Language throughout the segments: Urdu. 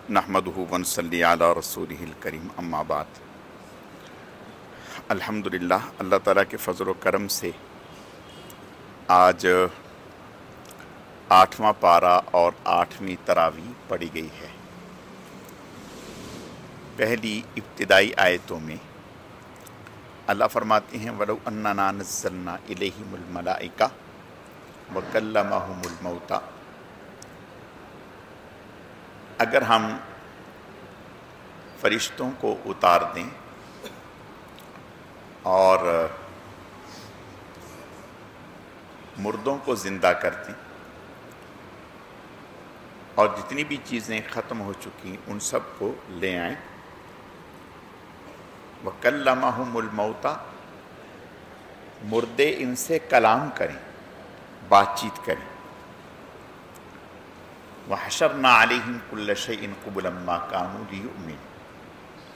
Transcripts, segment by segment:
نحمدہ ونصلی علی رسولہ الکریم اما بعد۔ الحمدللہ، اللہ تعالیٰ کے فضل و کرم سے آج 8واں پارہ اور 8ویں تراویح پڑھی گئی ہے۔ پہلی ابتدائی آیتوں میں اللہ فرماتے ہیں وَلَوْ أَنَّنَا نَزَّلْنَا إِلَيْهِمُ الْمَلَائِكَةَ وَكَلَّمَهُمُ الْمَوْتَى، اگر ہم فرشتوں کو اتار دیں اور مردوں کو زندہ کر دیں اور جتنی بھی چیزیں ختم ہو چکی ان سب کو لے آئیں، وَكَلَّمَهُمُ الْمَوْتَى، مردے ان سے کلام کریں، بات چیت کریں، وَحَشَرْنَا عَلَيْهِمْ كُلَّ شَيْءٍ قُبُلًا مَا كَانُوا لِيُؤْمِنُوا،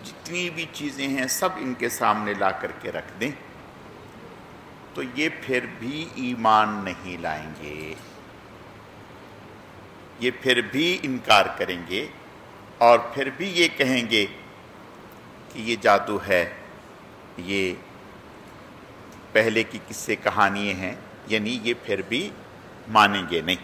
جتنی بھی چیزیں ہیں سب ان کے سامنے لا کر کے رکھ دیں تو یہ پھر بھی ایمان نہیں لائیں گے، یہ پھر بھی انکار کریں گے اور پھر بھی یہ کہیں گے کہ یہ جادو ہے، یہ پہلے کی قصے کہانیاں ہیں، یعنی یہ پھر بھی مانیں گے نہیں۔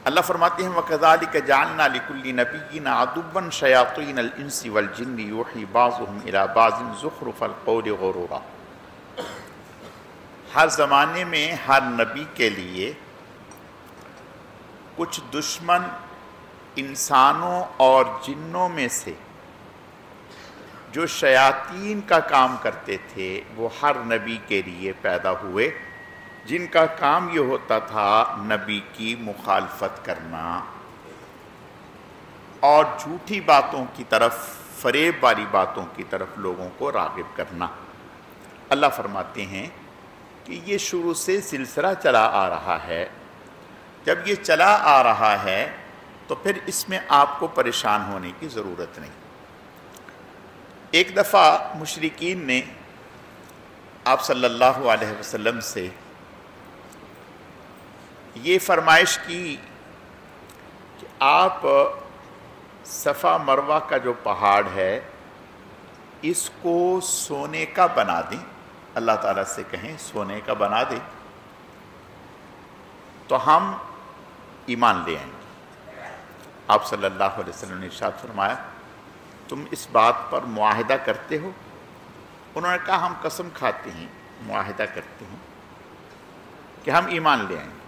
اللہ فرماتے ہیں وَكَذَلِكَ جَعَلْنَا لِكُلِّ نَبِيٍّ عَدُوًّا شَيَاطِينَ الْإِنسِ وَالْجِنِّ يُوحِي بَعْضُهُمْ إِلَى بَعْضٍ زُخْرُفَ الْقَوْلِ غُرُورًا، ہر زمانے میں ہر نبی کے لیے کچھ دشمن انسانوں اور جنوں میں سے جو شیاطین کا کام کرتے تھے وہ ہر نبی کے لیے پیدا ہوئے، جن کا کام یہ ہوتا تھا نبی کی مخالفت کرنا اور جھوٹی باتوں کی طرف، فریب والی باتوں کی طرف لوگوں کو راغب کرنا۔ اللہ فرماتے ہیں کہ یہ شروع سے سلسلہ چلا آ رہا ہے، جب یہ چلا آ رہا ہے تو پھر اس میں آپ کو پریشان ہونے کی ضرورت نہیں۔ ایک دفعہ مشرکین نے آپ صلی اللہ علیہ وسلم سے یہ فرمائش کی کہ آپ صفا مروہ کا جو پہاڑ ہے اس کو سونے کا بنا دیں، اللہ تعالیٰ سے کہیں سونے کا بنا دیں تو ہم ایمان لے آئیں گے۔ آپ صلی اللہ علیہ وسلم نے ارشاد فرمایا تم اس بات پر معاہدہ کرتے ہو؟ انہوں نے کہا ہم قسم کھاتے ہیں، معاہدہ کرتے ہیں کہ ہم ایمان لے آئیں گے۔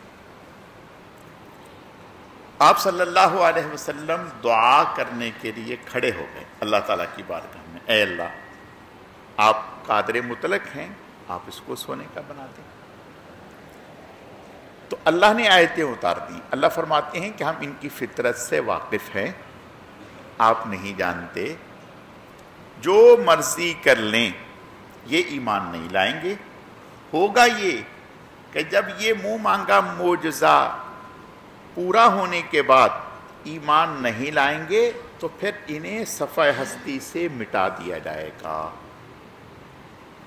آپ صلی اللہ علیہ وسلم دعا کرنے کے لیے کھڑے ہو گئے اللہ تعالیٰ کی بارگاہ میں، اے اللہ آپ قادر مطلق ہیں، آپ اس کو سونے کا بنا دیں۔ تو اللہ نے آیتیں اتار دیں۔ اللہ فرماتے ہیں کہ ہم ان کی فطرت سے واقف ہیں، آپ نہیں جانتے، جو مرضی کر لیں یہ ایمان نہیں لائیں گے۔ ہوگا یہ کہ جب یہ منہ مانگا معجزہ پورا ہونے کے بعد ایمان نہیں لائیں گے تو پھر انہیں صفحہ ہستی سے مٹا دیا جائے گا،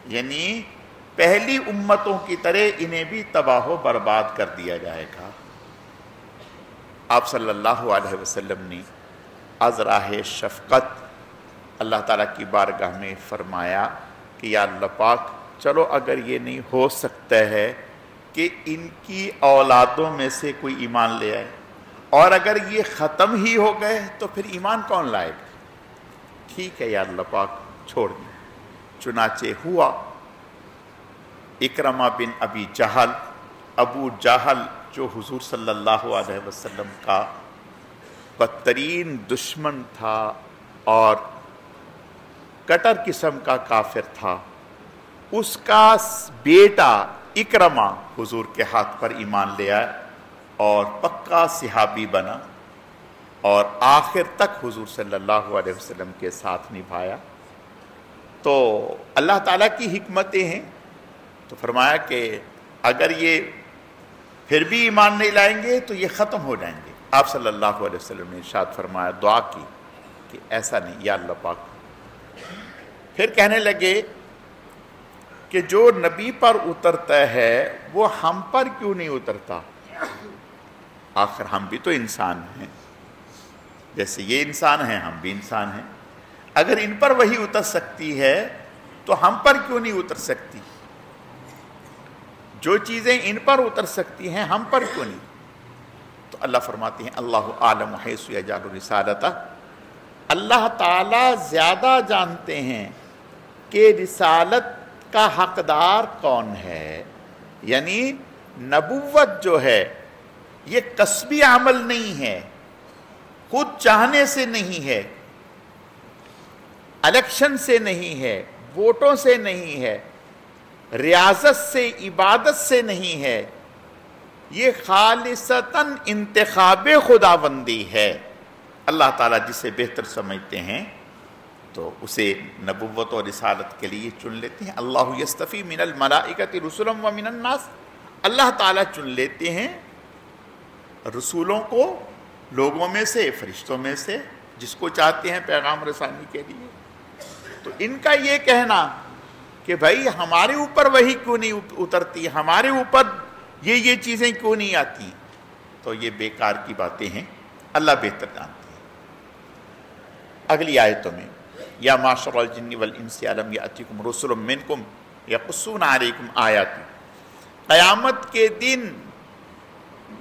یعنی پہلی امتوں کی طرح انہیں بھی تباہ و برباد کر دیا جائے گا۔ آپ صلی اللہ علیہ وسلم نے از راہ شفقت اللہ تعالیٰ کی بارگاہ میں فرمایا کہ یا اللہ پاک چلو اگر یہ نہیں ہو سکتا ہے کہ ان کی اولادوں میں سے کوئی ایمان لے آئے اور اگر یہ ختم ہی ہو گئے تو پھر ایمان کون لائے گا؟ ٹھیک ہے یا اللہ پاک چھوڑ دیں۔ چنانچہ ہوا، اکرمہ بن ابی جہل، ابو جہل جو حضور صلی اللہ علیہ وسلم کا بدترین دشمن تھا اور کٹر قسم کا کافر تھا، اس کا بیٹا اکرمہ حضور کے ہاتھ پر ایمان لے آیا اور پکا صحابی بنا اور آخر تک حضور صلی اللہ علیہ وسلم کے ساتھ نبھایا۔ تو اللہ تعالیٰ کی حکمتیں ہیں، تو فرمایا کہ اگر یہ پھر بھی ایمان نہیں لائیں گے تو یہ ختم ہو جائیں گے۔ آپ صلی اللہ علیہ وسلم نے ارشاد فرمایا، دعا کی کہ ایسا نہیں یا اللہ پاک۔ پھر کہنے لگے کہ جو نبی پر اترتا ہے وہ ہم پر کیوں نہیں اترتا؟ آخر ہم بھی تو انسان ہیں۔ جیسے یہ انسان ہیں ہم بھی انسان ہیں، اگر ان پر وحی اتر سکتی ہے تو ہم پر کیوں نہیں اتر سکتی؟ جو چیزیں ان پر اتر سکتی ہیں ہم پر کیوں نہیں؟ تو اللہ فرماتے ہیں اللہ عالم حیث یجعل رسالتہ، اللہ تعالی زیادہ جانتے ہیں کہ رسالت کا حقدار کون ہے. یعنی نبوت جو ہے یہ کسبی عمل نہیں ہے، خود چاہنے سے نہیں ہے، الیکشن سے نہیں ہے، ووٹوں سے نہیں ہے، ریاضت سے، عبادت سے نہیں ہے، یہ خالصتاً انتخاب خداوندی ہے. اللہ تعالیٰ جسے بہتر سمجھتے ہیں تو اسے نبوت اور رسالت کے لیے چن لیتے ہیں. اللہ یستفی من الملائکۃ رسلا ومن الناس، اللہ تعالیٰ چن لیتے ہیں رسولوں کو لوگوں میں سے، فرشتوں میں سے، جس کو چاہتے ہیں پیغام رسانی کے لیے. تو ان کا یہ کہنا کہ بھائی ہمارے اوپر وحی کیوں نہیں اترتی، ہمارے اوپر یہ چیزیں کیوں نہیں آتی، تو یہ بیکار کی باتیں ہیں، اللہ بہتر جانتے ہیں. اگلی آیتوں میں یا معشر الجن والانس الم یأتکم رسل منکم یقصون علیکم آیاتی، قیامت کے دن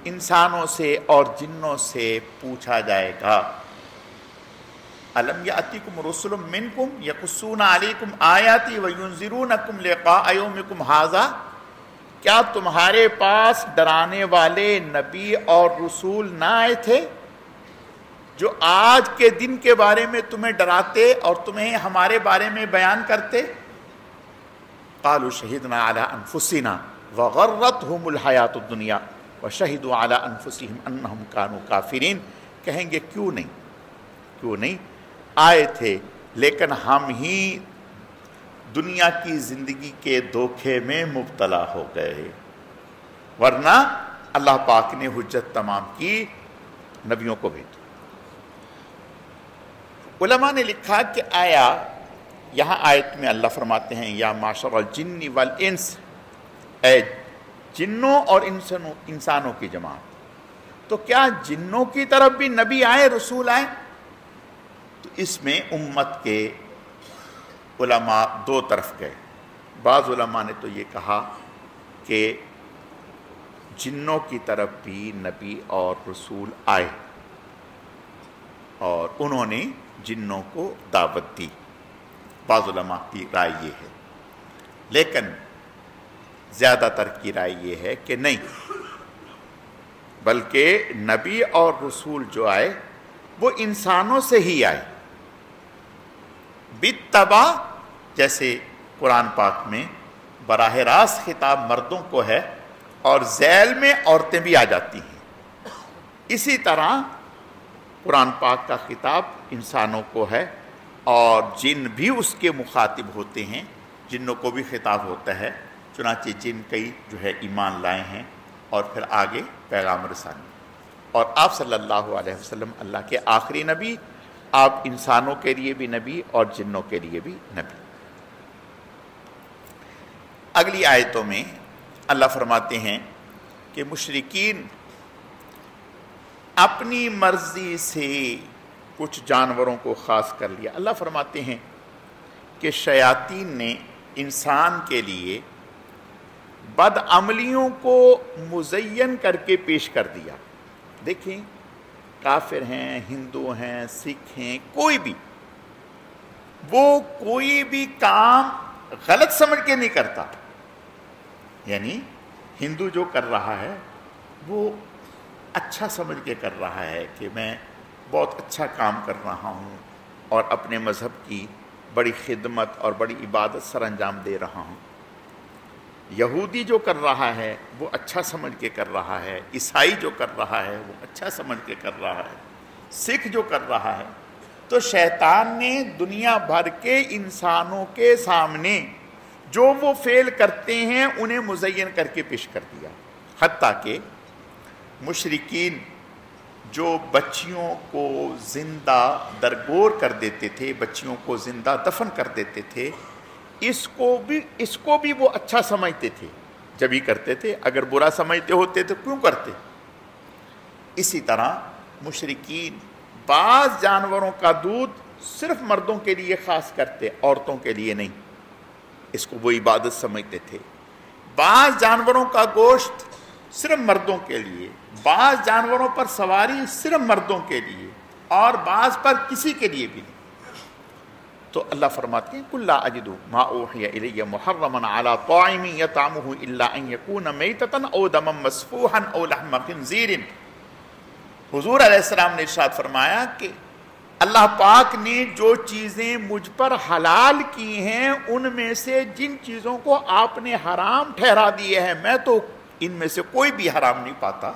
انسانوں سے اور جنوں سے پوچھا جائے گا الم یأتکم رسل منکم یقصون علیکم آیاتی وینذرونکم لقاء یومکم ھذا، کیا تمہارے پاس ڈرانے والے نبی اور رسول نہ آئے تھے جو آج کے دن کے بارے میں تمہیں ڈراتے اور تمہیں ہمارے بارے میں بیان کرتے؟ قالوا شہدنا علی انفسنا وغرتہم الحیات الدنیا وشہدوا علی انفسہم انہم کانوا کافرین، کہیں گے کیوں نہیں آئے تھے، لیکن ہم ہی دنیا کی زندگی کے دھوکے میں مبتلا ہو گئے، ورنہ اللہ پاک نے حجت تمام کی، نبیوں کو بھیجا. علماء نے لکھا کہ آیا یہاں آیت میں اللہ فرماتے ہیں یا معشر الجن والانس، اے جنوں اور انسانوں کی جماعت، تو کیا جنوں کی طرف بھی نبی آئے، رسول آئے؟ تو اس میں امت کے علماء دو طرف گئے. بعض علماء نے تو یہ کہا کہ جنوں کی طرف بھی نبی اور رسول آئے اور انہوں نے جنوں کو دعوت دی. بعض علماء کی رائے یہ ہے، لیکن زیادہ تر کی رائے یہ ہے کہ نہیں، بلکہ نبی اور رسول جو آئے وہ انسانوں سے ہی آئے. بالتبع، جیسے قرآن پاک میں براہ راست خطاب مردوں کو ہے اور ذیل میں عورتیں بھی آ جاتی ہیں، اسی طرح قرآن پاک کا خطاب انسانوں کو ہے اور جن بھی اس کے مخاطب ہوتے ہیں، جنوں کو بھی خطاب ہوتا ہے. چنانچہ جن کئی جو ہے ایمان لائے ہیں اور پھر آگے پیغام رسانی. اور آپ صلی اللہ علیہ وسلم اللہ کے آخری نبی، آپ انسانوں کے لیے بھی نبی اور جنوں کے لیے بھی نبی. اگلی آیتوں میں اللہ فرماتے ہیں کہ مشرکین اپنی مرضی سے کچھ جانوروں کو خاص کر لیا. اللہ فرماتے ہیں کہ شیاطین نے انسان کے لیے بد عملیوں کو مزین کر کے پیش کر دیا. دیکھیں، کافر ہیں، ہندو ہیں، سکھ ہیں، کوئی بھی وہ کوئی بھی کام غلط سمجھ کے نہیں کرتا. یعنی ہندو جو کر رہا ہے وہ اچھا سمجھ کے کر رہا ہے کہ میں بہت اچھا کام کر رہا ہوں اور اپنے مذہب کی بڑی خدمت اور بڑی عبادت سر انجام دے رہا ہوں. یہودی جو کر رہا ہے وہ اچھا سمجھ کے کر رہا ہے، عیسائی جو کر رہا ہے وہ اچھا سمجھ کے کر رہا ہے، سکھ جو کر رہا ہے. تو شیطان نے دنیا بھر کے انسانوں کے سامنے جو وہ فعل کرتے ہیں انہیں مزین کر کے پیش کر دیا. حتیٰ کہ مشرکین جو بچیوں کو زندہ درگور کر دیتے تھے، بچیوں کو زندہ دفن کر دیتے تھے، اس کو بھی وہ اچھا سمجھتے تھے جب ہی کرتے تھے. اگر برا سمجھتے ہوتے تو کیوں کرتے؟ اسی طرح مشرکین بعض جانوروں کا دودھ صرف مردوں کے لیے خاص کرتے، عورتوں کے لیے نہیں، اس کو وہ عبادت سمجھتے تھے۔ بعض جانوروں کا گوشت صرف مردوں کے لیے، بعض جانوروں پر سواری صرف مردوں کے لیے، اور بعض پر کسی کے لیے بھی نہیں۔ تو اللہ فرماتے ہیں قُلْ لَا أَجِدُ مَا أُوحِيَ إِلَيَّ مُحَرَّمًا عَلَىٰ طَاعِمٍ يَطْعَمُهُ إِلَّا أَن يَكُونَ مَيْتَةً أَوْ دَمًا مَّسْفُوحًا أَوْ لَحْمَ خِنزِيرٍ۔ حضور علیہ السلام نے ارشاد فرمایا کہ اللہ پاک نے جو چیزیں مجھ پر حلال کی ہیں ان میں سے جن چیزوں کو آپ نے حرام ٹھہرا دیے ہیں، میں تو ان میں سے کوئی بھی حرام نہیں پاتا،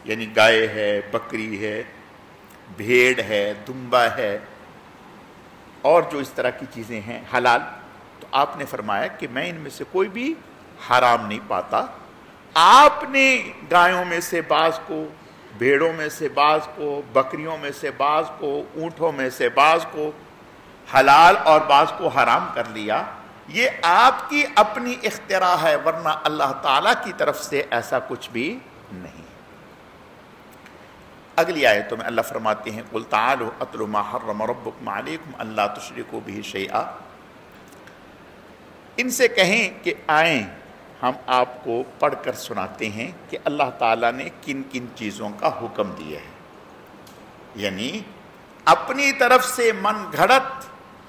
یعنی گائے ہے، بکری ہے، بھیڑ ہے، دمبا ہے، اور جو اس طرح کی چیزیں ہیں حلال، تو آپ نے فرمایا کہ میں ان میں سے کوئی بھی حرام نہیں پاتا۔ آپ نے گایوں میں سے بعض کو، بھیڑوں میں سے بعض کو، بکریوں میں سے بعض کو، اونٹوں میں سے بعض کو حلال اور بعض کو حرام کر لیا، یہ آپ کی اپنی اختراع ہے، ورنہ اللہ تعالیٰ کی طرف سے ایسا کچھ بھی نہیں۔ اگلی آیتوں میں اللہ فرماتے ہیں قُلْ تَعَالُوا أَتْلُ مَا حَرَّمَ رَبُّكُمْ عَلَيْكُمْ أَلَّا تُشْرِكُوا بِهِ شَيْئًا۔ ان سے کہیں کہ آئیں ہم آپ کو پڑھ کر سناتے ہیں کہ اللہ تعالیٰ نے کن کن چیزوں کا حکم دیا ہے، یعنی اپنی طرف سے من گھڑت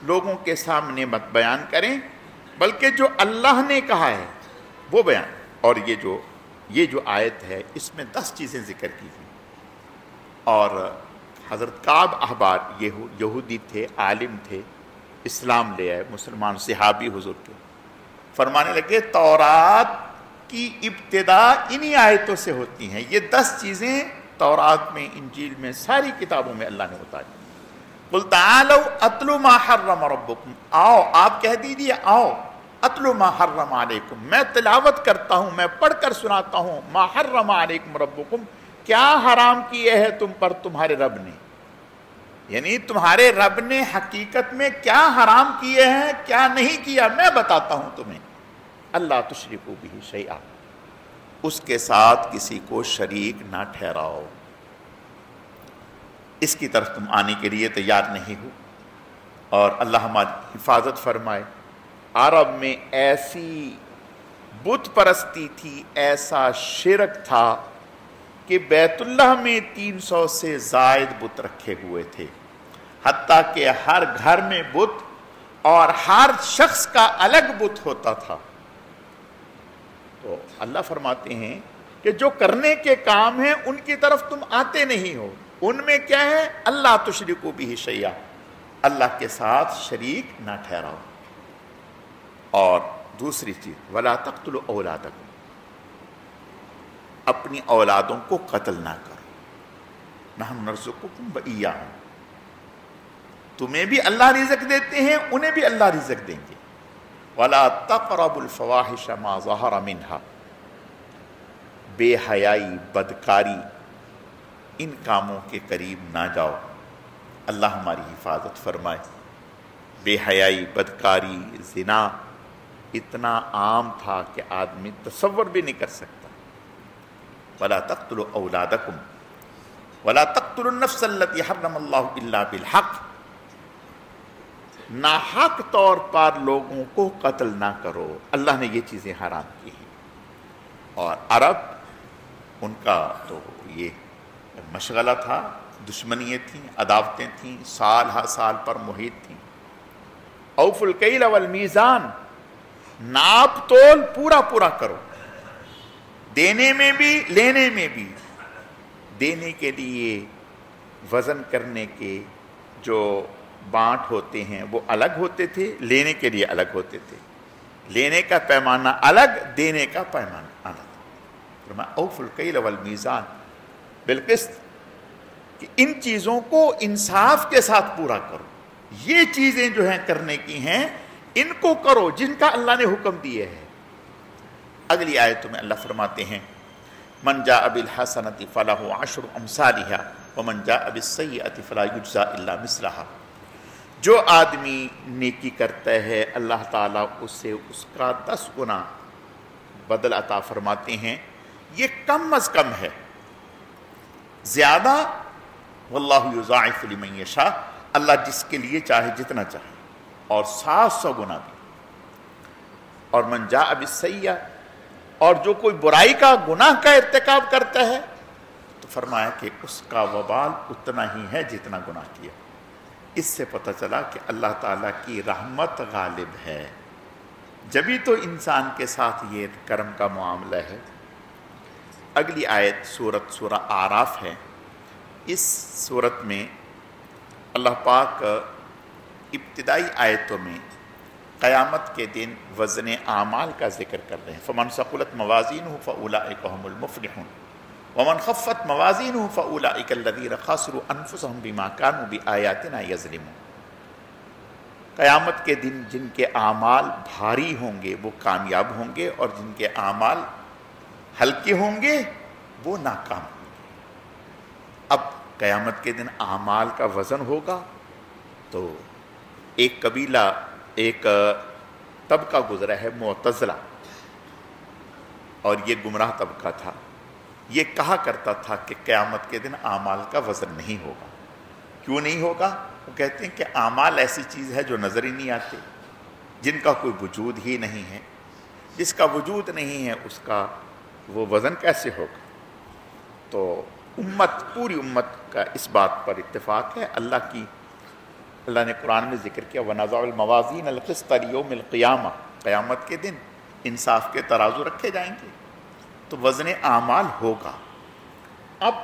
لوگوں کے سامنے مت بیان کریں، بلکہ جو اللہ نے کہا ہے وہ بیان۔ اور یہ جو آیت ہے اس میں 10 چیزیں ذکر کی ہیں، اور حضرت کعب احبار یہودی تھے، عالم تھے، اسلام لے آئے، مسلمان صحابی حضور کے، فرمانے لگے تورات کی ابتدا انہی آیتوں سے ہوتی ہیں۔ یہ 10 چیزیں تورات میں، انجیل میں، ساری کتابوں میں اللہ نے بتائی۔ قُلْ تَعَالَوْا أَتْلُ مَا حَرَّمَ رَبُّكُمْ، آؤ آپ کہہ دیجیے، آؤ أَتْلُ مَا حَرَّمَ عَلَيْكُمْ، میں تلاوت کرتا ہوں، میں پڑھ کر سناتا ہوں، مَا حَرَّمَ عَلَيْكُمْ رَبُّكُمْ، کیا حرام کیے ہے تم پر تمہارے رب نے، یعنی تمہارے رب نے حقیقت میں کیا حرام کیے ہیں، کیا نہیں کیا، میں بتاتا ہوں تمہیں۔ اللہ تشرکوا بہ شیئا، اس کے ساتھ کسی کو شریک نہ ٹھہراؤ، اس کی طرف تم آنے کے لیے تیار نہیں ہو۔ اور اللہ ہماری حفاظت فرمائے، عرب میں ایسی بت پرستی تھی، ایسا شرک تھا کہ بیت اللہ میں 300 سے زائد بت رکھے ہوئے تھے، حتیٰ کہ ہر گھر میں بت اور ہر شخص کا الگ بت ہوتا تھا۔ تو اللہ فرماتے ہیں کہ جو کرنے کے کام ہیں ان کی طرف تم آتے نہیں ہو، ان میں کیا ہے، اللہ تشرکوا بہ شیئا، اللہ کے ساتھ شریک نہ ٹھہراؤ۔ اور دوسری چیز ولا تقتلوا اولادکم، اپنی اولادوں کو قتل نہ کرو، نحن نرزقکم وإیاہم، تمہیں بھی اللہ رزق دیتے ہیں، انہیں بھی اللہ رزق دیں گے۔ ولا تقربوا الفواحش ما ظہر منہا، بے حیائی، بدکاری، ان کاموں کے قریب نہ جاؤ، اللہ ہماری حفاظت فرمائے۔ بے حیائی، بدکاری، زنا اتنا عام تھا کہ آدمی تصور بھی نہیں کر سکتا۔ ولا تقتلوا اولادکم ولا تقتلوا النفس التي حرم اللہ الا بالحق، ناحق طور پر لوگوں کو قتل نہ کرو، اللہ نے یہ چیزیں حرام کی ہیں۔ اور عرب ان کا تو یہ مشغلہ تھا، دشمنیاں تھیں، عداوتیں تھیں، سال ہر سال پر محیط تھیں۔ اوفوا الکیل والمیزان، ناپ تول پورا پورا کرو، دینے میں بھی لینے میں بھی۔ دینے کے لیے وزن کرنے کے جو بانٹ ہوتے ہیں وہ الگ ہوتے تھے، لینے کے لیے الگ ہوتے تھے، لینے کا پیمانہ الگ، دینے کا پیمانہ الگ۔ فرمایا اوفوا الکیل والمیزان بالقسط، کہ ان چیزوں کو انصاف کے ساتھ پورا کرو، یہ چیزیں جو ہیں کرنے کی ہیں ان کو کرو جن کا اللہ نے حکم دیے ہے۔ اگلی آیتوں میں اللہ فرماتے ہیں من جاء بالحسنۃ فلہ عشر امثالھا ومن جاء بالسیئۃ فلا یجزی الا مثلھا، جو آدمی نیکی کرتا ہے اللہ تعالیٰ اسے اس کا 10 گنا بدل عطا فرماتے ہیں۔ یہ کم از کم ہے، زیادہ واللہ یضاعف لمن یشاء، اللہ جس کے لیے چاہے جتنا چاہے، اور 700 گنا بھی۔ اور من جاء بالسیئہ، اور جو کوئی برائی کا گناہ کا ارتکاب کرتا ہے تو فرمایا کہ اس کا وبال اتنا ہی ہے جتنا گناہ کیا۔ اس سے پتہ چلا کہ اللہ تعالیٰ کی رحمت غالب ہے، جبھی تو انسان کے ساتھ یہ کرم کا معاملہ ہے۔ اگلی آیت سورہ اعراف ہے۔ اس سورت میں اللہ پاک ابتدائی آیتوں میں قیامت کے دن وزن اعمال کا ذکر کر رہے ہیں۔ فمن ثقلت موازینہ فاولئک هم المفلحون ومن خفت موازینہ فاولئک الذین خسروا انفسهم بما كانوا بآیاتنا یظلمون۔ قیامت کے دن جن کے اعمال بھاری ہوں گے وہ کامیاب ہوں گے، اور جن کے اعمال ہلکے ہوں گے وہ ناکام ہوں گے۔ اب قیامت کے دن اعمال کا وزن ہوگا تو ایک قبیلہ، ایک طبقہ گزرا ہے معتزلہ، اور یہ گمراہ طبقہ تھا۔ یہ کہا کرتا تھا کہ قیامت کے دن اعمال کا وزن نہیں ہوگا۔ کیوں نہیں ہوگا؟ وہ کہتے ہیں کہ اعمال ایسی چیز ہے جو نظر ہی نہیں آتے، جن کا کوئی وجود ہی نہیں ہے۔ جس کا وجود نہیں ہے اس کا وہ وزن کیسے ہوگا؟ تو پوری امت کا اس بات پر اتفاق ہے۔ اللہ نے قرآن میں ذکر کیا وَنَضَعُ الْمَوَازِينَ الْقِسْطَ لِيَوْمِ الْقِيَامَةِ، قیامت کے دن انصاف کے ترازو رکھے جائیں گے تو وزن اعمال ہوگا۔ اب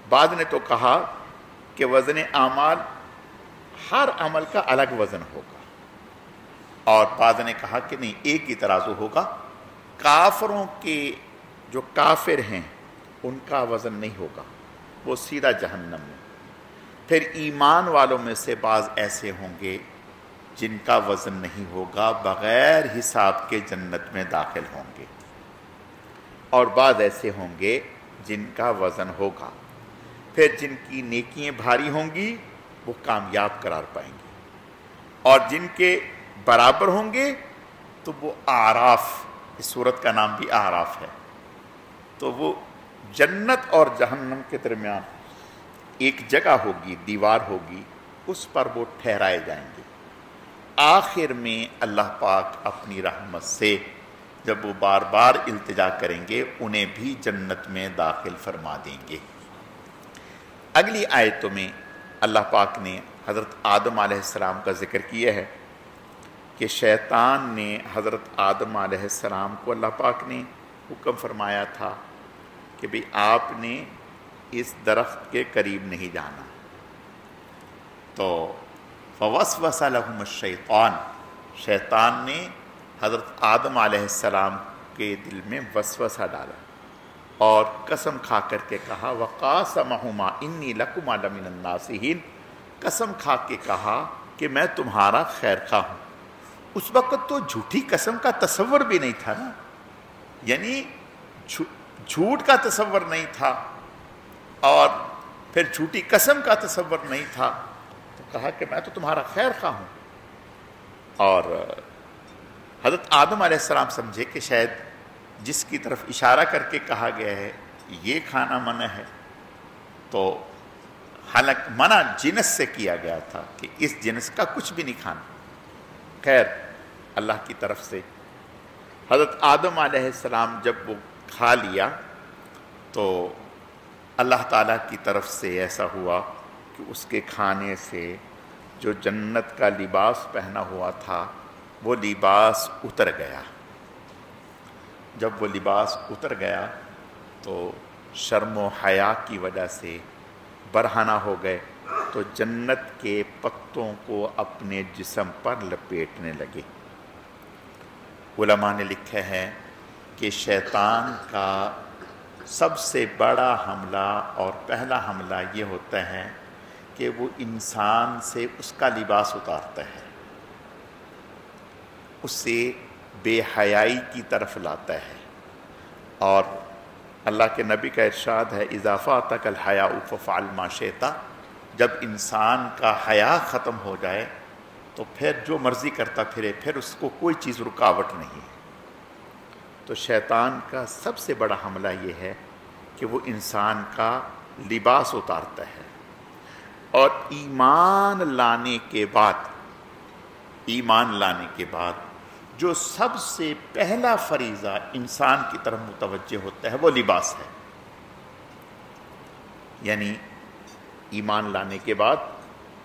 بعد نے تو کہا کہ وزن اعمال ہر عمل کا الگ وزن ہوگا، اور بعد نے کہا کہ نہیں، ایک ہی ترازو ہوگا۔ کافروں کے جو کافر ہیں ان کا وزن نہیں ہوگا، وہ سیدھا جہنم میں۔ پھر ایمان والوں میں سے بعض ایسے ہوں گے جن کا وزن نہیں ہوگا، بغیر حساب کے جنت میں داخل ہوں گے، اور بعض ایسے ہوں گے جن کا وزن ہوگا۔ پھر جن کی نیکیاں بھاری ہوں گی وہ کامیاب قرار پائیں گے، اور جن کے برابر ہوں گے تو وہ اعراف، اس سورت کا نام بھی اعراف ہے، تو وہ جنت اور جہنم کے درمیان ایک جگہ ہوگی، دیوار ہوگی، اس پر وہ ٹھہرائے جائیں گے۔ آخر میں اللہ پاک اپنی رحمت سے جب وہ بار بار التجا کریں گے انہیں بھی جنت میں داخل فرما دیں گے۔ اگلی آیتوں میں اللہ پاک نے حضرت آدم علیہ السلام کا ذکر کیا ہے کہ شیطان نے حضرت آدم علیہ السلام کو اللہ پاک نے حکم فرمایا تھا کہ بھئی آپ نے اس درخت کے قریب نہیں جانا، تو فوسوس لہم الشیطان، شیطان نے حضرت آدم علیہ السلام کے دل میں وسوسہ ڈالا اور قسم کھا کر کے کہا وقاسمہما انی لکما لمن الناصحین، قسم کھا کے کہا کہ میں تمہارا خیر خواہ ہوں۔ اس وقت تو جھوٹی قسم کا تصور بھی نہیں تھا نا، یعنی جھوٹ کا تصور نہیں تھا اور پھر جھوٹی قسم کا تصور نہیں تھا، تو کہا کہ میں تو تمہارا خیر خواہ ہوں۔ اور حضرت آدم علیہ السلام سمجھے کہ شاید جس کی طرف اشارہ کر کے کہا گیا ہے یہ کھانا منع ہے، تو حالانکہ منع جنس سے کیا گیا تھا کہ اس جنس کا کچھ بھی نہیں کھانا۔ خیر اللہ کی طرف سے حضرت آدم علیہ السلام جب وہ کھا لیا تو اللہ تعالیٰ کی طرف سے ایسا ہوا کہ اس کے کھانے سے جو جنت کا لباس پہنا ہوا تھا وہ لباس اتر گیا۔ جب وہ لباس اتر گیا تو شرم و حیا کی وجہ سے برہنہ ہو گئے، تو جنت کے پتوں کو اپنے جسم پر لپیٹنے لگے۔ علماء نے لکھا ہے کہ شیطان کا سب سے بڑا حملہ اور پہلا حملہ یہ ہوتا ہے کہ وہ انسان سے اس کا لباس اتارتا ہے، اسے بے حیائی کی طرف لاتا ہے۔ اور اللہ کے نبی کا ارشاد ہے اذا فاتک الحیاء ففعل ما شئت، جب انسان کا حیا ختم ہو جائے تو پھر جو مرضی کرتا پھرے، پھر اس کو کوئی چیز رکاوٹ نہیں ہے۔ تو شیطان کا سب سے بڑا حملہ یہ ہے کہ وہ انسان کا لباس اتارتا ہے، اور ایمان لانے کے بعد جو سب سے پہلا فریضہ انسان کی طرف متوجہ ہوتا ہے وہ لباس ہے. یعنی ایمان لانے کے بعد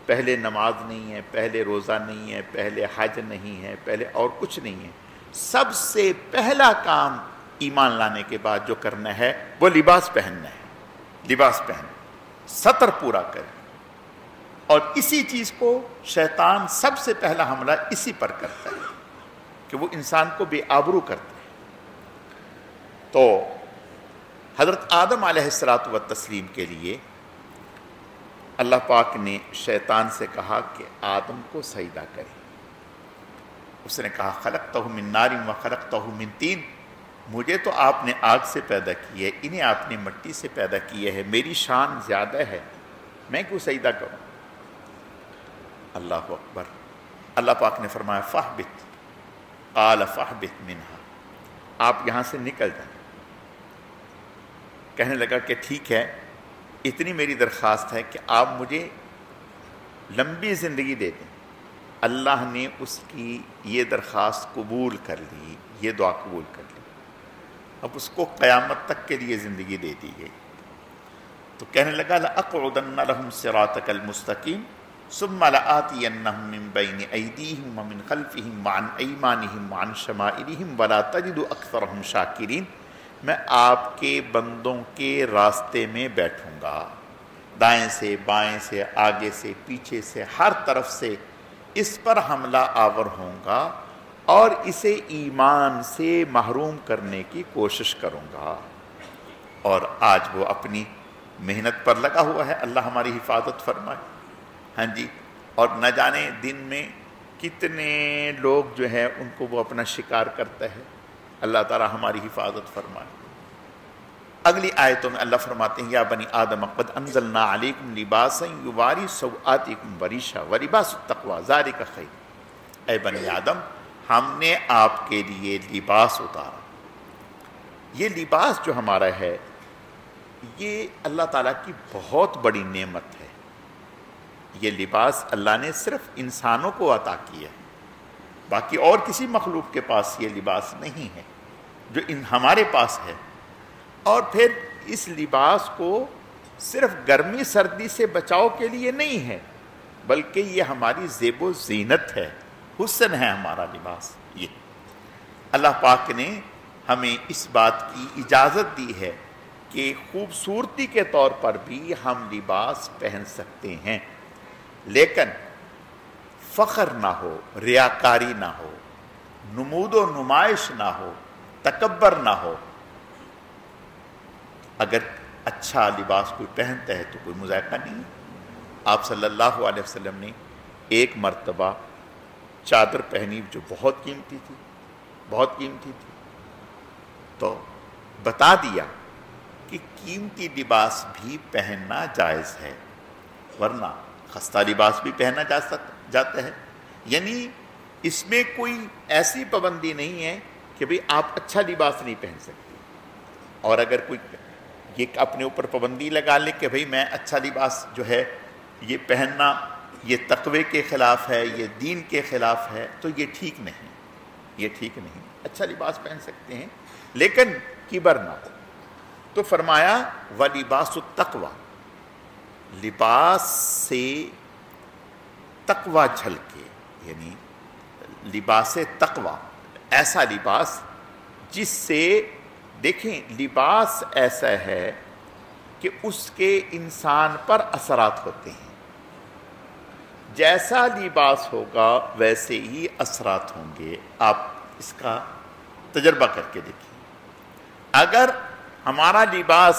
پہلے نماز نہیں ہے، پہلے روزہ نہیں ہے، پہلے حج نہیں ہے، پہلے اور کچھ نہیں ہے. سب سے پہلا کام ایمان لانے کے بعد جو کرنا ہے وہ لباس پہننا ہے. لباس پہننا، سطر پورا کرے. اور اسی چیز کو شیطان سب سے پہلا حملہ اسی پر کرتا ہے کہ وہ انسان کو بے آبرو کرتا ہے. تو حضرت آدم علیہ السلام کے لیے اللہ پاک نے شیطان سے کہا کہ آدم کو سجدہ کرے. اس نے کہا خلقتہ من نار و خلقتہ من طین، مجھے تو آپ نے آگ سے پیدا کی ہے، انہیں آپ نے مٹی سے پیدا کیا ہے، میری شان زیادہ ہے، میں کیوں سجدہ کروں؟ اللہ اکبر. اللہ پاک نے فرمایا فاہبط، قال فاہبط منہا، آپ یہاں سے نکل جائیں. کہنے لگا کہ ٹھیک ہے، اتنی میری درخواست ہے کہ آپ مجھے لمبی زندگی دے دیں. اللہ نے اس کی یہ درخواست قبول کر لی، یہ دعا قبول کر لی. اب اس کو قیامت تک کے لیے زندگی دے دی گئی. تو کہنے لگا لَأَقْعُدَنَّ لَهُمْ صِرَاطَكَ الْمُسْتَقِيمَ ثُمَّ لَآتِيَنَّهُم مِّن بَيْنِ أَيْدِيهِمْ وَمِنْ خَلْفِهِمْ وَعَنْ أَيْمَانِهِمْ وَعَنْ شَمَائِلِهِمْ وَلَا تَجِدُ أَكْثَرَهُمْ شَاكِرِينَ. میں آپ کے بندوں کے راستے میں بیٹھوں گا، دائیں سے بائیں سے آگے سے پیچھے سے ہر طرف سے اس پر حملہ آور ہوں گا اور اسے ایمان سے محروم کرنے کی کوشش کروں گا. اور آج وہ اپنی محنت پر لگا ہوا ہے. اللہ ہماری حفاظت فرمائے. ہاں جی. اور نہ جانے دن میں کتنے لوگ جو ہے ان کو وہ اپنا شکار کرتا ہے. اللہ تعالی ہماری حفاظت فرمائے. اگلی آیتوں میں اللہ فرماتے ہیں یا بنی آدم قد انزلنا علیکم لباسا یواری سوآتکم وریشا ولباس التقوی ذالک خیر. اے بنی آدم، ہم نے آپ کے لیے لباس اتارا. یہ لباس جو ہمارا ہے یہ اللہ تعالیٰ کی بہت بڑی نعمت ہے. یہ لباس اللہ نے صرف انسانوں کو عطا کیا ہے، باقی اور کسی مخلوق کے پاس یہ لباس نہیں ہے جو ہمارے پاس ہے. اور پھر اس لباس کو صرف گرمی سردی سے بچاؤ کے لیے نہیں ہے، بلکہ یہ ہماری زیب و زینت ہے، حسن ہے ہمارا لباس. یہ اللہ پاک نے ہمیں اس بات کی اجازت دی ہے کہ خوبصورتی کے طور پر بھی ہم لباس پہن سکتے ہیں، لیکن فخر نہ ہو، ریاکاری نہ ہو، نمود و نمائش نہ ہو، تکبر نہ ہو. اگر اچھا لباس کوئی پہنتا ہے تو کوئی مذائقہ نہیں. آپ صلی اللہ علیہ وسلم نے ایک مرتبہ چادر پہنی جو بہت قیمتی تھی، تو بتا دیا کہ قیمتی لباس بھی پہننا جائز ہے، ورنہ خستہ لباس بھی پہنا جاتا ہے. یعنی اس میں کوئی ایسی پابندی نہیں ہے کہ بھئی آپ اچھا لباس نہیں پہن سکتے. اور اگر کوئی یہ اپنے اوپر پابندی لگا لے کہ بھئی میں اچھا لباس جو ہے یہ پہننا یہ تقوی کے خلاف ہے، یہ دین کے خلاف ہے، تو یہ ٹھیک نہیں. اچھا لباس پہن سکتے ہیں لیکن کبر نہ ہو. تو فرمایا وَلِبَاسُ التَّقْوَى، لباس سے تقوی جھلکے، یعنی لباس تقوی، ایسا لباس جس سے دیکھیں لباس ایسا ہے کہ اس کے انسان پر اثرات ہوتے ہیں. جیسا لباس ہوگا ویسے ہی اثرات ہوں گے. آپ اس کا تجربہ کر کے دیکھیں. اگر ہمارا لباس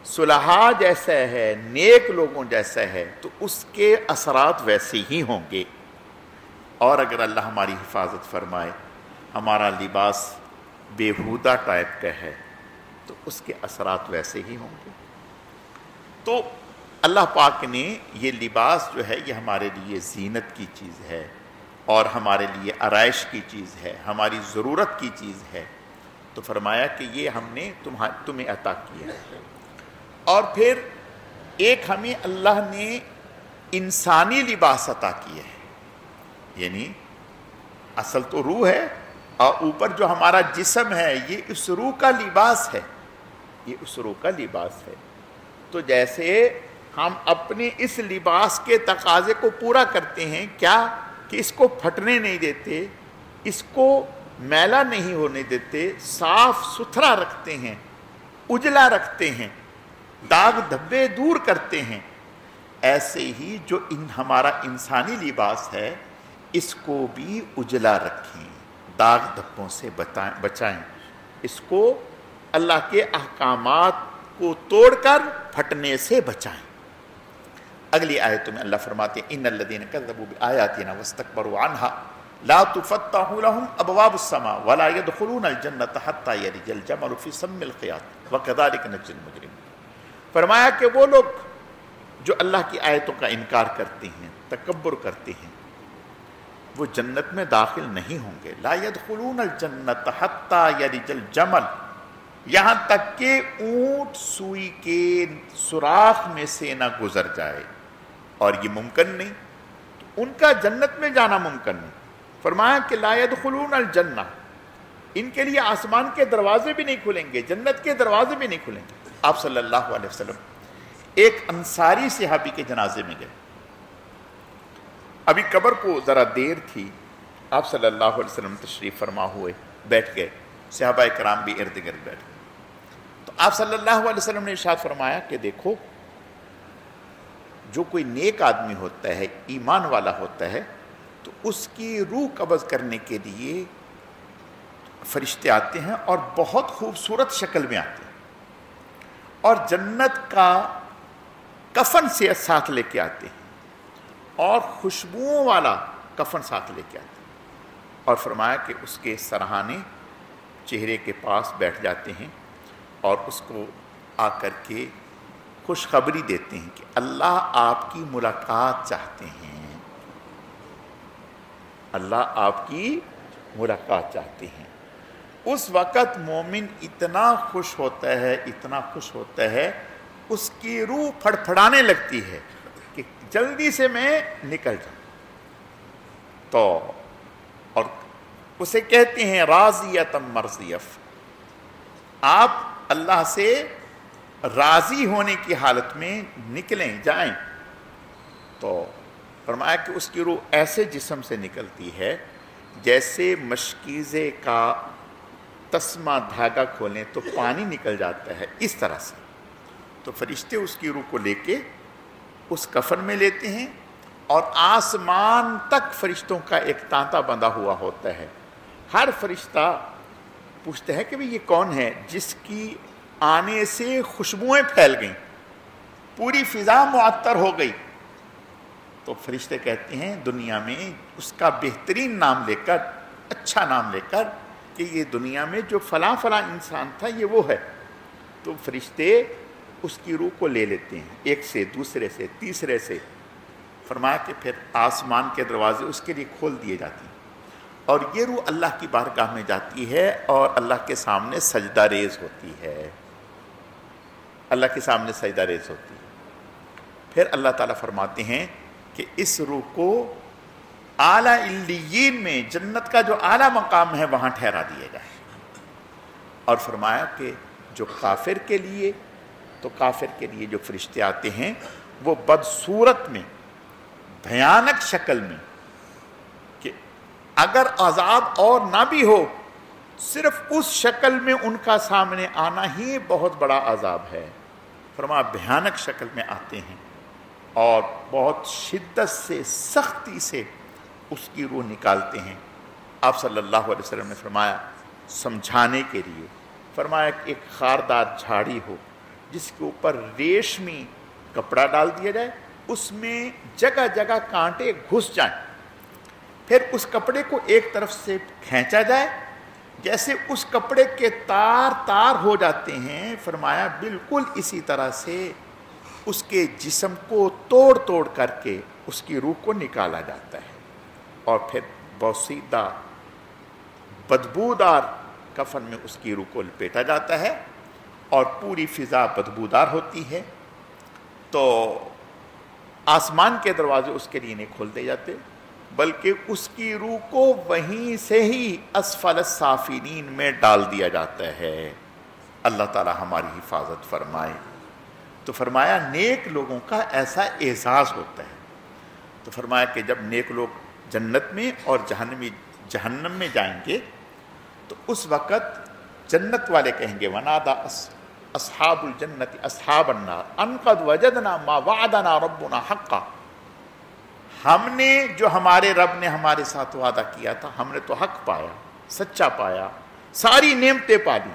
صلحاء جیسا ہے، نیک لوگوں جیسا ہے، تو اس کے اثرات ویسے ہی ہوں گے. اور اگر اللہ ہماری حفاظت فرمائے ہمارا لباس بیہودہ ٹائپ کا ہے تو اس کے اثرات ویسے ہی ہوں گے. تو اللہ پاک نے یہ لباس جو ہے یہ ہمارے لیے زینت کی چیز ہے اور ہمارے لیے آرائش کی چیز ہے، ہماری ضرورت کی چیز ہے. تو فرمایا کہ یہ ہم نے تمہیں عطا کیا ہے. اور پھر ایک ہمیں اللہ نے انسانی لباس عطا کیا ہے، یعنی اصل تو روح ہے اور اوپر جو ہمارا جسم ہے یہ اس روح کا لباس ہے، یہ اس روح کا لباس ہے۔ تو جیسے ہم اپنے اس لباس کے تقاضے کو پورا کرتے ہیں، کیا کہ اس کو پھٹنے نہیں دیتے، اس کو میلا نہیں ہونے دیتے، صاف ستھرا رکھتے ہیں، اجلا رکھتے ہیں، داغ دھبے دور کرتے ہیں، ایسے ہی جو ہمارا انسانی لباس ہے اس کو بھی اجلا رکھیں، داغ دھبوں سے بچائیں، اس کو اللہ کے احکامات کو توڑ کر پھٹنے سے بچائیں۔ اگلی آیت میں اللہ فرماتے ہیں ان الذین کذبوا بآیاتنا واستکبروا عنها لا تفتح لهم ابواب السماء ولا يدخلون الجنة حتى يلج الجمل في سم الخياط وكذلك نجزي المجرمين۔ فرمایا کہ وہ لوگ جو اللہ کی آیتوں کا انکار کرتے ہیں، تکبر کرتے ہیں، وہ جنت میں داخل نہیں ہوں گے۔ لا يدخلون الجنة حتى يلج الجمل، یہاں تک کہ اونٹ سوئی کے سوراخ میں سے نہ گزر جائے، اور یہ ممکن نہیں، تو ان کا جنت میں جانا ممکن نہیں۔ فرمایا کہ لا يدخلون الجنہ، ان کے لیے آسمان کے دروازے بھی نہیں کھلیں گے، جنت کے دروازے بھی نہیں کھلیں گے۔ آپ صلی اللہ علیہ وسلم ایک انصاری صحابی کے جنازے میں گئے، ابھی قبر کو ذرا دیر تھی، آپ صلی اللہ علیہ وسلم تشریف فرما ہوئے بیٹھ گئے، صحابہ کرام بھی ارد گرد بیٹھ گئے۔ تو آپ صلی اللہ علیہ وسلم نے ارشاد فرمایا کہ دیکھو، جو کوئی نیک آدمی ہوتا ہے، ایمان والا ہوتا ہے، تو اس کی روح قبض کرنے کے لیے فرشتے آتے ہیں اور بہت خوبصورت شکل میں آتے ہیں، اور جنت کا کفن سے ساتھ لے کے آتے ہیں، اور خوشبوؤں والا کفن ساتھ لے کے آتے ہیں، اور فرمایا کہ اس کے سرہانے چہرے کے پاس بیٹھ جاتے ہیں اور اس کو آ کر کے خوشخبری دیتے ہیں کہ اللہ آپ کی ملاقات چاہتے ہیں، اللہ آپ کی ملاقات چاہتے ہیں۔ اس وقت مومن اتنا خوش ہوتا ہے، اتنا خوش ہوتا ہے، اس کی روح پھڑپھڑانے لگتی ہے کہ جلدی سے میں نکل جاؤں۔ تو اور اسے کہتے ہیں راضیۃ مرضیۃ، آپ اللہ سے راضی ہونے کی حالت میں نکلیں، جائیں۔ تو فرمایا کہ اس کی روح ایسے جسم سے نکلتی ہے جیسے مشکیزے کا تسمہ دھاگا کھولیں تو پانی نکل جاتا ہے، اس طرح سے۔ تو فرشتے اس کی روح کو لے کے اس کفن میں لیتے ہیں، اور آسمان تک فرشتوں کا ایک تانتا بندھا ہوا ہوتا ہے۔ ہر فرشتہ پوچھتا ہے کہ یہ کون ہے جس کی آنے سے خوشبوئیں پھیل گئیں، پوری فضا معطر ہو گئی۔ تو فرشتے کہتے ہیں دنیا میں اس کا بہترین نام لے کر، اچھا نام لے کر، کہ یہ دنیا میں جو فلاں فلاں انسان تھا یہ وہ ہے۔ تو فرشتے اس کی روح کو لے لیتے ہیں، ایک سے، دوسرے سے، تیسرے سے۔ فرمایا کہ پھر آسمان کے دروازے اس کے لیے کھول دیے جاتے ہیں، اور یہ روح اللہ کی بارگاہ میں جاتی ہے اور اللہ کے سامنے سجدہ ریز ہوتی ہے، اللہ کے سامنے سجدہ ریز ہوتی ہے۔ پھر اللہ تعالیٰ فرماتے ہیں کہ اس روح کو اعلیٰ علیین میں، جنت کا جو اعلیٰ مقام ہے، وہاں ٹھہرا دیا جائے۔ اور فرمایا کہ جو کافر کے لیے، تو کافر کے لیے جو فرشتے آتے ہیں وہ بدصورت میں، بھیانک شکل میں، کہ اگر عذاب اور نہ بھی ہو، صرف اس شکل میں ان کا سامنے آنا ہی بہت بڑا عذاب ہے۔ فرمایا بھیانک شکل میں آتے ہیں اور بہت شدت سے، سختی سے اس کی روح نکالتے ہیں۔ آپ صلی اللہ علیہ وسلم نے فرمایا سمجھانے کے لیے، فرمایا کہ ایک خاردار جھاڑی ہو جس کے اوپر ریشمی کپڑا ڈال دیا جائے، اس میں جگہ جگہ کانٹے گھس جائیں، پھر اس کپڑے کو ایک طرف سے کھینچا جائے، جیسے اس کپڑے کے تار تار ہو جاتے ہیں، فرمایا بالکل اسی طرح سے اس کے جسم کو توڑ توڑ کر کے اس کی روح کو نکالا جاتا ہے، اور پھر بوسیدہ بدبودار کفن میں اس کی روح کو لپیٹا جاتا ہے، اور پوری فضا بدبودار ہوتی ہے تو آسمان کے دروازے اس کے لیے نہیں کھول دے جاتے، بلکہ اس کی روح کو وہیں سے ہی اسفل السافلین میں ڈال دیا جاتا ہے۔ اللہ تعالی ہماری حفاظت فرمائے۔ تو فرمایا نیک لوگوں کا ایسا اعزاز ہوتا ہے۔ تو فرمایا کہ جب نیک لوگ جنت میں اور جہنم میں جائیں گے تو اس وقت جنت والے کہیں گے وَنَادَى اصحاب الجنت اصحاب النار ان قد وجدنا ما وعدنا ربنا حقا، ہم نے جو ہمارے رب نے ہمارے ساتھ وعدہ کیا تھا ہم نے تو حق پایا، سچا پایا، ساری نعمتیں پالی۔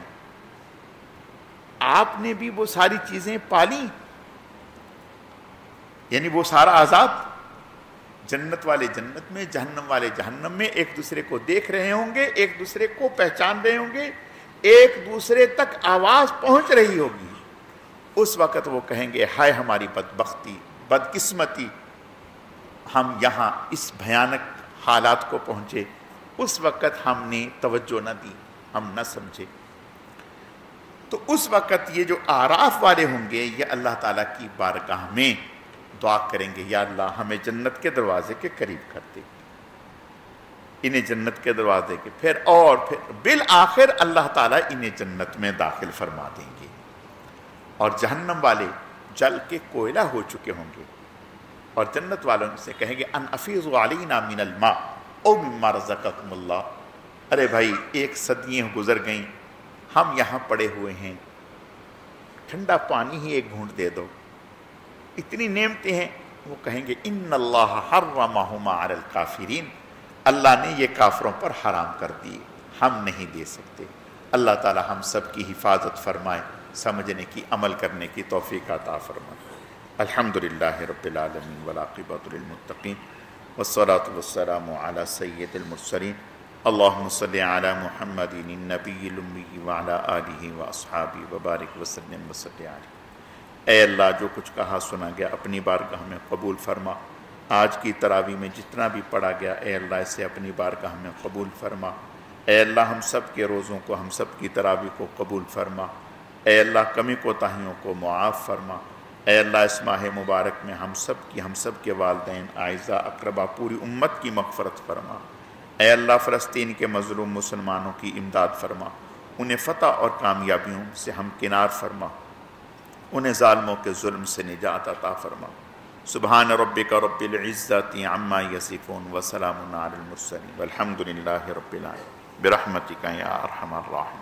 آپ نے بھی وہ ساری چیزیں پالی، یعنی وہ سارا عذاب، جنت والے جنت میں، جہنم والے جہنم میں، ایک دوسرے کو دیکھ رہے ہوں گے، ایک دوسرے کو پہچان رہے ہوں گے، ایک دوسرے تک آواز پہنچ رہی ہوگی۔ اس وقت وہ کہیں گے ہائے ہماری بدبختی، بدقسمتی، ہم یہاں اس بھیانک حالات کو پہنچے، اس وقت ہم نے توجہ نہ دی، ہم نہ سمجھے۔ تو اس وقت یہ جو آراف والے ہوں گے یہ اللہ تعالیٰ کی بارگاہ میں دعا کریں گے یا اللہ ہمیں جنت کے دروازے کے قریب کر دے، انہیں جنت کے دروازے کے، پھر بالآخر اللہ تعالیٰ انہیں جنت میں داخل فرما دیں گے۔ اور جہنم والے جل کے کوئلہ ہو چکے ہوں گے اور جنت والوں سے کہیں گے ان افیضوا علینا من الماء او مما رزقکم اللہ، ارے بھائی 1 صدیاں گزر گئیں، ہم یہاں پڑے ہوئے ہیں، ٹھنڈا پانی ہی 1 گھونٹ دے دو، اتنی نعمتیں ہیں۔ وہ کہیں گے ان اللہ حرمہما علی الکافرین، اللہ نے یہ کافروں پر حرام کر دی، ہم نہیں دے سکتے۔ اللہ تعالی ہم سب کی حفاظت فرمائے، سمجھنے کی، عمل کرنے کی توفیق عطا فرمائے۔ الحمدللہ رب العالمین والعاقبۃ للمتقین والصلاة والسلام علی سید المرسلین اللہم صلی علی محمد النبی الامی وعلی آلہ واصحابہ وبارک وسلم وصلی علیہ۔ اے اللہ جو کچھ کہا سنا گیا اپنی بارگاہ میں قبول فرما، آج کی تراویح میں جتنا بھی پڑھا گیا اے اللہ اسے اپنی بارگاہ میں قبول فرما۔ اے اللہ ہم سب کے روزوں کو، ہم سب کی تراویح کو قبول فرما۔ اے اللہ کمی کوتاہیوں کو معاف فرما۔ اے اللہ اس ماہ مبارک میں ہم سب کے والدین، اعزاء، اقربا، پوری امت کی مغفرت فرما۔ اے اللہ فلسطین کے مظلوم مسلمانوں کی امداد فرما، انہیں فتح اور کامیابیوں سے ہمکنار فرما، انہیں ظالموں کے ظلم سے نجات عطا فرما۔ سبحان ربک رب العزت عما یصفون وسلام علی المرسلین والحمد للہ رب العالمین برحمتک یا ارحم الراحمین۔